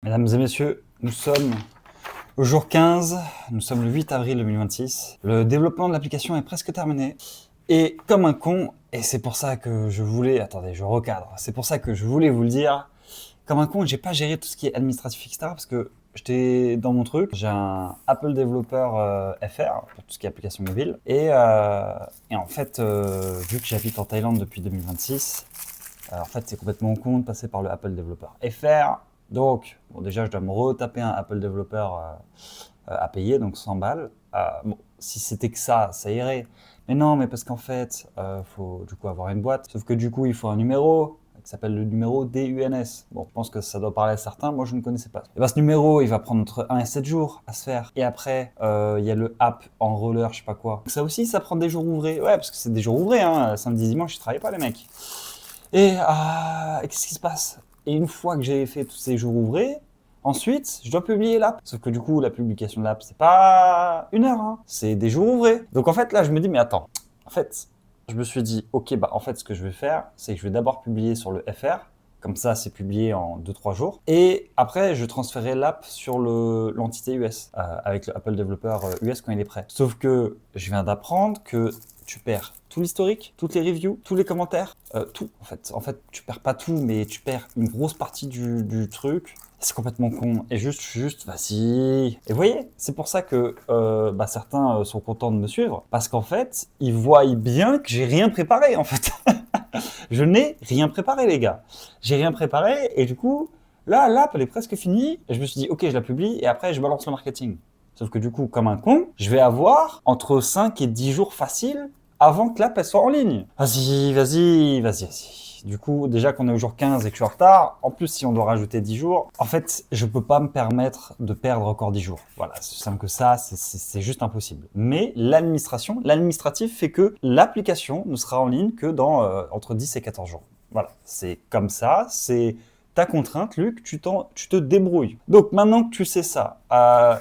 Mesdames et messieurs, nous sommes au jour 15, nous sommes le 8 avril 2026. Le développement de l'application est presque terminé. Et comme un con, et c'est pour ça que je voulais... Attendez, je recadre. C'est pour ça que je voulais vous le dire. Comme un con, j'ai pas géré tout ce qui est administratif, etc. Parce que j'étais dans mon truc. J'ai un Apple Developer FR pour tout ce qui est application mobile. Et en fait, vu que j'habite en Thaïlande depuis 2026, en fait, c'est complètement con de passer par le Apple Developer FR. Donc, bon, déjà, je dois me retaper un Apple Developer à payer, donc 100 balles. Bon, si c'était que ça irait. Mais non, mais parce qu'en fait, faut du coup avoir une boîte. Sauf que du coup, il faut un numéro qui s'appelle le numéro DUNS. Bon, je pense que ça doit parler à certains. Moi, je ne connaissais pas. Et ben, ce numéro, il va prendre entre 1 et 7 jours à se faire. Et après, il y a le app enroller, je sais pas quoi. Donc ça aussi, ça prend des jours ouvrés. Ouais, parce que c'est des jours ouvrés. Hein. Samedi, dimanche, je travaille pas, les mecs. Et qu'est-ce qui se passe? Et une fois que j'ai fait tous ces jours ouvrés, ensuite, je dois publier l'app. Sauf que du coup, la publication de l'app, c'est pas une heure, hein, c'est des jours ouvrés. Donc en fait, là, je me dis, mais attends, en fait, je me suis dit, ok, bah en fait, ce que je vais faire, c'est que je vais d'abord publier sur le FR. Comme ça, c'est publié en 2-3 jours. Et après, je transférerai l'app sur l'entité US, avec le Apple Developer US quand il est prêt. Sauf que je viens d'apprendre que tu perds tout l'historique, toutes les reviews, tous les commentaires, tout en fait. En fait, tu perds pas tout, mais tu perds une grosse partie du truc. C'est complètement con. Et juste, vas-y. Et vous voyez, c'est pour ça que certains sont contents de me suivre. Parce qu'en fait, ils voient bien que j'ai rien préparé, en fait. Je n'ai rien préparé, les gars. J'ai rien préparé, et du coup, là, l'app, elle est presque finie. Et je me suis dit, ok, je la publie, et après, je balance le marketing. Sauf que du coup, comme un con, je vais avoir entre 5 et 10 jours faciles avant que l'app elle soit en ligne. Vas-y. Du coup, déjà qu'on est au jour 15 et que je suis en retard, en plus, si on doit rajouter 10 jours, en fait, je peux pas me permettre de perdre encore 10 jours. Voilà, c'est simple que ça, c'est juste impossible. Mais l'administratif fait que l'application ne sera en ligne que dans entre 10 et 14 jours. Voilà, c'est comme ça, c'est ta contrainte, Luc, tu te débrouilles. Donc maintenant que tu sais ça,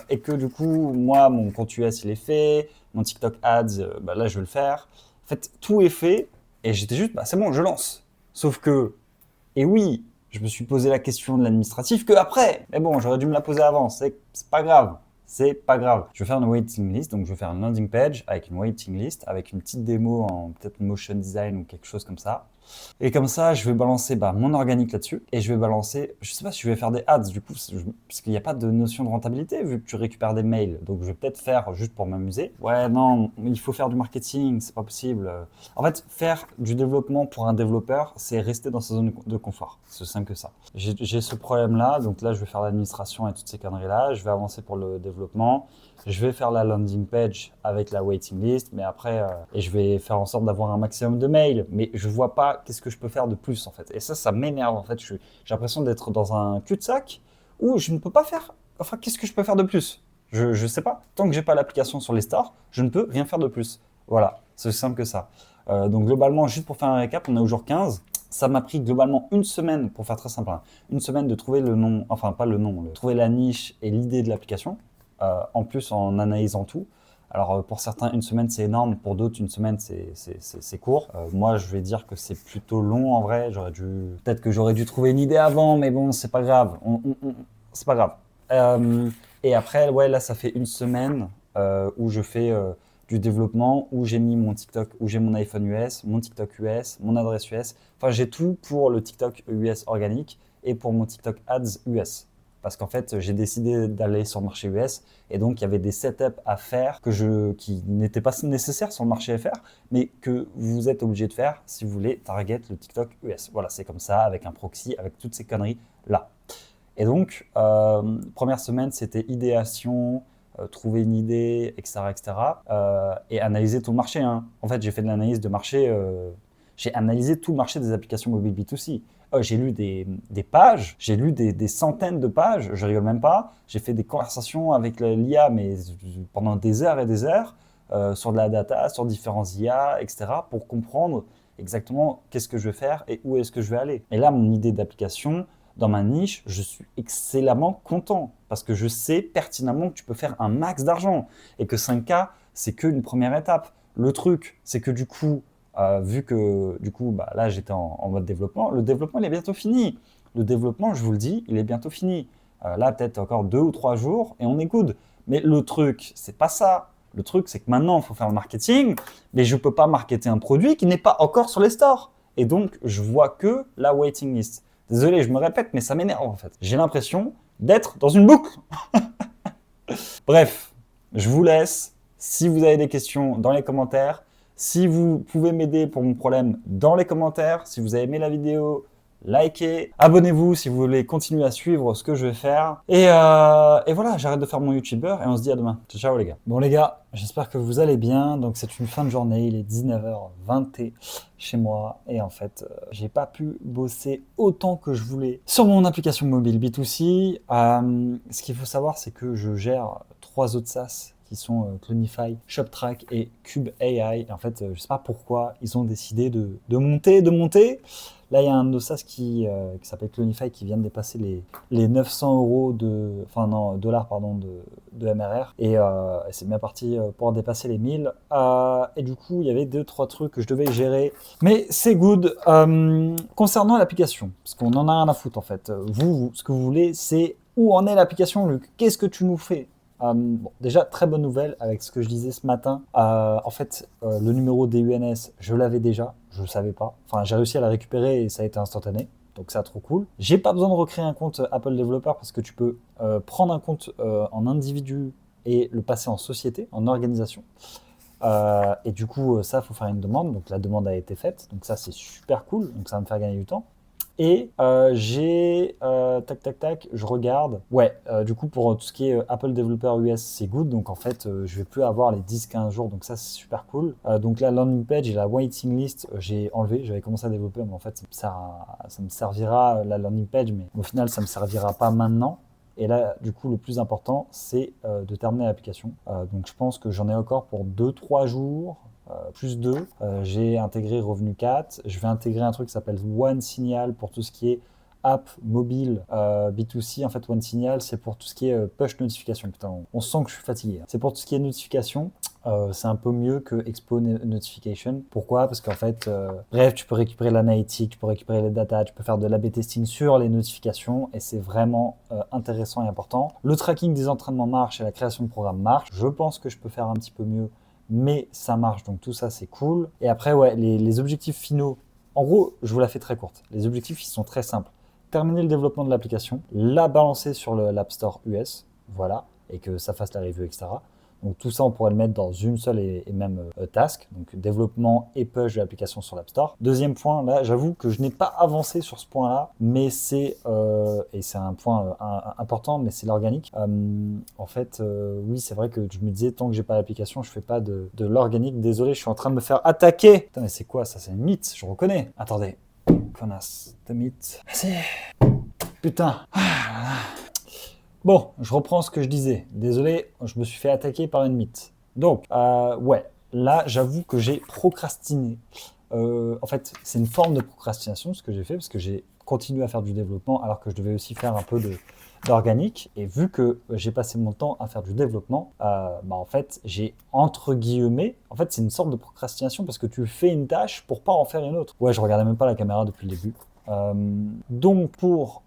et que du coup, moi, mon compte US, il est fait, mon TikTok Ads, là, je vais le faire. En fait, tout est fait, et j'étais juste, c'est bon, je lance. Sauf que, et oui, je me suis posé la question de l'administratif que après. Mais bon, j'aurais dû me la poser avant, c'est pas grave. C'est pas grave. Je vais faire une waiting list, donc je vais faire une landing page avec une waiting list, avec une petite démo en peut-être motion design ou quelque chose comme ça. Et comme ça, je vais balancer mon organique là-dessus et je vais balancer, je sais pas si je vais faire des ads du coup, parce qu'il n'y a pas de notion de rentabilité vu que tu récupères des mails. Donc je vais peut-être faire juste pour m'amuser. Ouais, non, il faut faire du marketing, c'est pas possible. En fait, faire du développement pour un développeur, c'est rester dans sa zone de confort. C'est aussi simple que ça. J'ai ce problème-là, donc là, je vais faire l'administration et toutes ces conneries-là. Je vais avancer pour le développement. Je vais faire la landing page avec la waiting list, mais après, et je vais faire en sorte d'avoir un maximum de mails. Mais je vois pas qu'est-ce que je peux faire de plus en fait. Et ça m'énerve en fait. J'ai l'impression d'être dans un cul-de-sac où je ne peux pas faire. Enfin, qu'est-ce que je peux faire de plus? Je sais pas. Tant que j'ai pas l'application sur les stores, je ne peux rien faire de plus. Voilà, c'est aussi simple que ça. Donc globalement, juste pour faire un récap, on est au jour 15. Ça m'a pris globalement une semaine, pour faire très simple, hein, une semaine de trouver le nom, enfin pas le nom, trouver la niche et l'idée de l'application. En plus en analysant tout. Alors pour certains, une semaine c'est énorme, pour d'autres, une semaine c'est court. Moi je vais dire que c'est plutôt long en vrai. Peut-être que j'aurais dû trouver une idée avant, mais bon, c'est pas grave. C'est pas grave. Et après, ouais, là ça fait une semaine où je fais du développement, où j'ai mis mon TikTok, où j'ai mon iPhone US, mon TikTok US, mon adresse US. Enfin, j'ai tout pour le TikTok US organique et pour mon TikTok Ads US. Parce qu'en fait, j'ai décidé d'aller sur le marché US et donc il y avait des setups à faire qui n'étaient pas nécessaires sur le marché FR, mais que vous êtes obligé de faire si vous voulez target le TikTok US. Voilà, c'est comme ça, avec un proxy, avec toutes ces conneries-là. Et donc, première semaine, c'était idéation, trouver une idée, etc. etc. Et analyser tout le marché. Hein. En fait, j'ai fait de l'analyse de marché, j'ai analysé tout le marché des applications mobile B2C. J'ai lu des pages, j'ai lu des centaines de pages, je rigole même pas. J'ai fait des conversations avec l'IA, mais pendant des heures et des heures, sur de la data, sur différents IA, etc., pour comprendre exactement qu'est-ce que je vais faire et où est-ce que je vais aller. Et là, mon idée d'application, dans ma niche, je suis excellemment content parce que je sais pertinemment que tu peux faire un max d'argent et que 5K, c'est qu'une première étape. Le truc, c'est que du coup, vu que du coup, là, j'étais en mode développement, le développement, il est bientôt fini. Le développement, je vous le dis, il est bientôt fini. Là, peut-être encore 2 ou 3 jours et on est good. Mais le truc, c'est pas ça. Le truc, c'est que maintenant, il faut faire le marketing, mais je ne peux pas marketer un produit qui n'est pas encore sur les stores. Et donc, je vois que la waiting list. Désolé, je me répète, mais ça m'énerve en fait. J'ai l'impression d'être dans une boucle. Bref, je vous laisse. Si vous avez des questions, dans les commentaires. Si vous pouvez m'aider pour mon problème, dans les commentaires. Si vous avez aimé la vidéo, likez. Abonnez-vous si vous voulez continuer à suivre ce que je vais faire. Et voilà, j'arrête de faire mon youtubeur et on se dit à demain. Ciao, ciao les gars. Bon les gars, j'espère que vous allez bien. Donc c'est une fin de journée, il est 19h20 chez moi. Et en fait, j'ai pas pu bosser autant que je voulais sur mon application mobile B2C. Ce qu'il faut savoir, c'est que je gère 3 autres SaaS qui sont Clonify, ShopTrack et Cube AI. Et en fait, je sais pas pourquoi ils ont décidé de monter. Là, il y a un de nos SaaS qui s'appelle Clonify qui vient de dépasser les 900 euros dollars de MRR. Et c'est bien parti pour dépasser les 1000. Et du coup, il y avait 2-3 trucs que je devais gérer. Mais c'est good. Concernant l'application, parce qu'on en a rien à foutre en fait. Vous, ce que vous voulez, c'est où en est l'application, Luc? Qu'est-ce que tu nous fais? Bon, déjà, très bonne nouvelle avec ce que je disais ce matin. En fait, le numéro DUNS, je l'avais déjà, je ne le savais pas. Enfin, j'ai réussi à la récupérer et ça a été instantané. Donc, ça, trop cool. J'ai pas besoin de recréer un compte Apple Developer parce que tu peux prendre un compte en individu et le passer en société, en organisation. Et du coup, ça, il faut faire une demande. Donc, la demande a été faite. Donc, ça, c'est super cool. Donc, ça va me faire gagner du temps. Et j'ai, je regarde. Ouais, du coup, pour tout ce qui est Apple Developer US, c'est good. Donc, en fait, je vais plus avoir les 10-15 jours. Donc, ça, c'est super cool. Donc, la landing page et la waiting list, j'ai enlevé. J'avais commencé à développer, mais en fait, ça me servira, la landing page, mais au final, ça me servira pas maintenant. Et là, du coup, le plus important, c'est de terminer l'application. Donc, je pense que j'en ai encore pour 2-3 jours. Plus 2, j'ai intégré Revenu 4, je vais intégrer un truc qui s'appelle One Signal pour tout ce qui est app mobile B2C. En fait, One Signal, c'est pour tout ce qui est push notification. Putain, on sent que je suis fatigué. C'est pour tout ce qui est notification. C'est un peu mieux que Expo Notification. Pourquoi? Parce qu'en fait, bref, tu peux récupérer l'analytique, tu peux récupérer les data, tu peux faire de l'A/B testing sur les notifications et c'est vraiment intéressant et important. Le tracking des entraînements marche et la création de programmes marche. Je pense que je peux faire un petit peu mieux, mais ça marche, donc tout ça c'est cool. Et après, ouais, les objectifs finaux, en gros, je vous la fais très courte. Les objectifs, ils sont très simples. Terminer le développement de l'application, la balancer sur l'App Store US, voilà, et que ça fasse la review, etc. Donc tout ça, on pourrait le mettre dans une seule et même task, donc développement et push de l'application sur l'App Store. Deuxième point, là, j'avoue que je n'ai pas avancé sur ce point-là, mais c'est un point important, mais c'est l'organique. En fait, oui, c'est vrai que je me disais, tant que j'ai pas l'application, je fais pas de l'organique. Désolé, je suis en train de me faire attaquer. Putain, mais c'est quoi ça? C'est une mythe, je reconnais. Attendez, connasse, de mythe. Vas-y. Putain. Bon, je reprends ce que je disais. Désolé, je me suis fait attaquer par une mythe. Donc, ouais, là, j'avoue que j'ai procrastiné. En fait, c'est une forme de procrastination ce que j'ai fait, parce que j'ai continué à faire du développement alors que je devais aussi faire un peu d'organique. Et vu que j'ai passé mon temps à faire du développement, en fait, j'ai entre guillemets, en fait, c'est une sorte de procrastination parce que tu fais une tâche pour pas en faire une autre. Ouais, je regardais même pas la caméra depuis le début. Donc, pour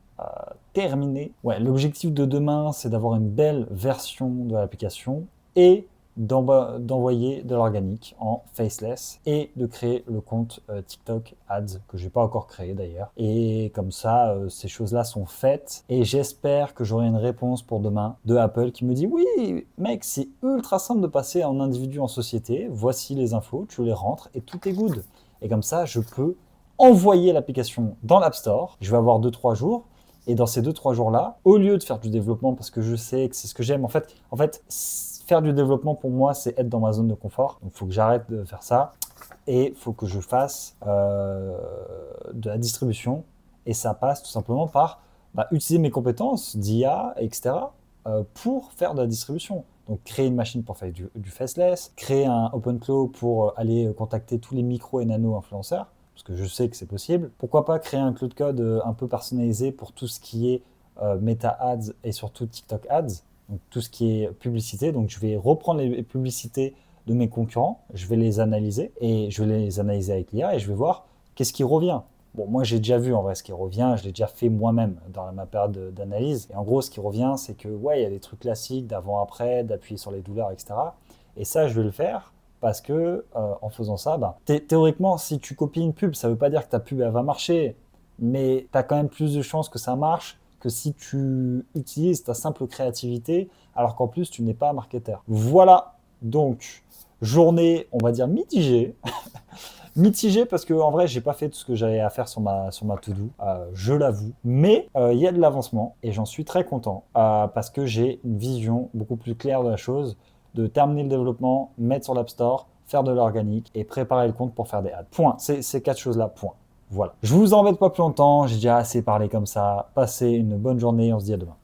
terminé. Ouais, l'objectif de demain, c'est d'avoir une belle version de l'application et d'envoyer de l'organique en faceless et de créer le compte TikTok Ads que je n'ai pas encore créé d'ailleurs. Et comme ça, ces choses-là sont faites et j'espère que j'aurai une réponse pour demain de Apple qui me dit oui, mec, c'est ultra simple de passer en individu en société. Voici les infos, tu les rentres et tout est good. Et comme ça, je peux envoyer l'application dans l'App Store. Je vais avoir 2-3 jours. Et dans ces 2-3 jours-là, au lieu de faire du développement, parce que je sais que c'est ce que j'aime, en fait, faire du développement pour moi, c'est être dans ma zone de confort. Donc, il faut que j'arrête de faire ça et il faut que je fasse de la distribution. Et ça passe tout simplement par utiliser mes compétences d'IA, etc. Pour faire de la distribution. Donc, créer une machine pour faire du faceless, créer un OpenClaw pour aller contacter tous les micro et nano-influenceurs. Parce que je sais que c'est possible. Pourquoi pas créer un Cloud Code un peu personnalisé pour tout ce qui est Meta Ads et surtout TikTok Ads, donc tout ce qui est publicité. Donc je vais reprendre les publicités de mes concurrents, je vais les analyser et je vais les analyser avec l'IA et je vais voir qu'est-ce qui revient. Bon, moi, j'ai déjà vu en vrai ce qui revient, je l'ai déjà fait moi-même dans ma période d'analyse. Et en gros, ce qui revient, c'est que, ouais, il y a des trucs classiques d'avant-après, d'appuyer sur les douleurs, etc. Et ça, je vais le faire parce que, en faisant ça, bah, théoriquement, si tu copies une pub, ça veut pas dire que ta pub, elle va marcher, mais tu as quand même plus de chances que ça marche que si tu utilises ta simple créativité, alors qu'en plus, tu n'es pas marketeur. Voilà, donc, journée, on va dire mitigée. Mitigé parce que en vrai j'ai pas fait tout ce que j'avais à faire sur ma to-do, je l'avoue. Mais il y a de l'avancement et j'en suis très content parce que j'ai une vision beaucoup plus claire de la chose, de terminer le développement, mettre sur l'App Store, faire de l'organique et préparer le compte pour faire des ads. Point. C'est ces quatre choses-là. Point. Voilà. Je vous embête pas plus longtemps. J'ai déjà assez parlé comme ça. Passez une bonne journée. On se dit à demain.